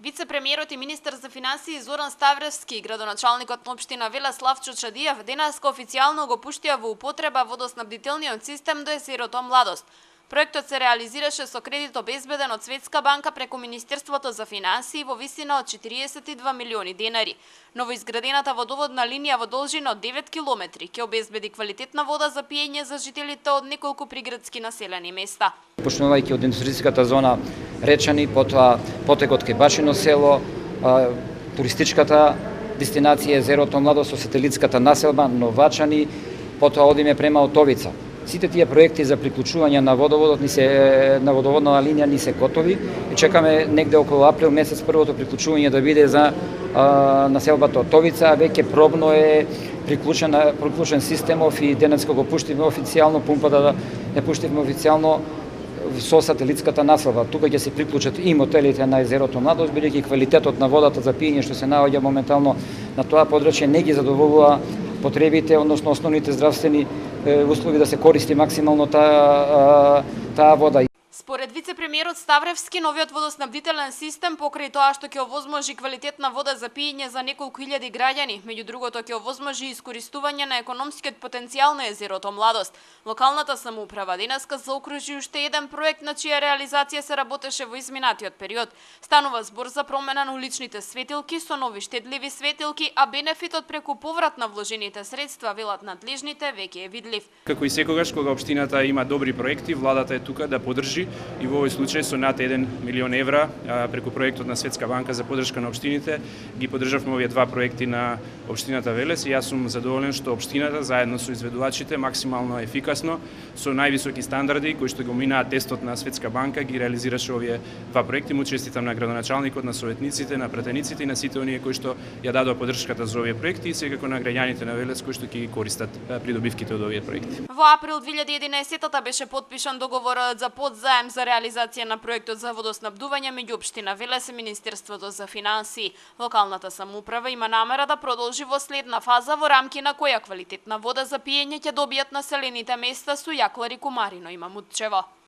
Вице-премиерот и министер за финансии Зоран Ставревски и градоначалникот на општина Велес Славчо Чадиев денеска официјално го пуштија во употреба водоснабдителниот систем до езерото Младост. Проектот се реализираше со кредит обезбеден од Светска банка преку Министерството за финансии во висина од 42 милиони денари. Новоизградената водоводна линија во должина од 9 километри ќе обезбеди квалитетна вода за пиење за жителите од неколку приградски населени места. Почнувајќи од индустријската зона Речани, потоа потекот кај Башино село, туристичката дестинација езерото Младост со сателитската населба Новачани, потоа одиме према Отовица. Сите тие проекти за приклучување на водоводот на водоводна линија ни се готови и чекаме негде околу април месец првото приклучување да биде за населбата Отовица, а веќе пробно е приклучен системов и денеска го пуштивме официјално, пумпата да не пуштивме официјално со сателитската населба. Тука ќе се приклучат и мотелите на езерото Младост, бидејќи квалитетот на водата за пиење што се наоѓа моментално на тоа подрачје не ги задоволува потребите, односно основните здравствени услови да се користи максимално таа вода. Според вице-премиерот Ставревски, новиот водоснабдителен систем покрај тоа што ќе овозможи квалитетна вода за пиење за неколку илјади граѓани, меѓу другото ќе овозможи искористување на економскиот потенцијал на езерото Младост. Локалната самоуправа денеска заокружи уште еден проект на чија реализација се работеше во изминатиот период. Станува збор за промена на уличните светилки со нови штедливи светилки, а бенефитот преку поврат на вложените средства, велат надлежните, веќе е видлив. Како и секогаш кога општината има добри проекти, владата е тука да поддржи и во овој случај со над 1 милион евра преку проектот на Светска банка за поддршка на општините ги поддржавме овие два проекти на општината Велес и јас сум задоволен што општината заедно со изведувачите максимално ефикасно со највисоки стандарди кои што го минаа тестот на Светска банка ги реализираше овие два проекти. Му честитам на градоначалникот, на советниците, на пратениците и на сите оние кои што ја дадоа поддршката за овие проекти и секако на граѓаните на Велес кои што ќе ги користат придобивките од овие проекти. Во април 2011 беше потпишан договорот за подзаем за реализација на проектот за водоснабдување меѓу општина Велес и Министерството за финансии. Локалната самоуправа има намера да продолжи во следна фаза во рамки на која квалитетна вода за пиење ќе добијат населените места Сујаклари, Кумарино и Мамутчево.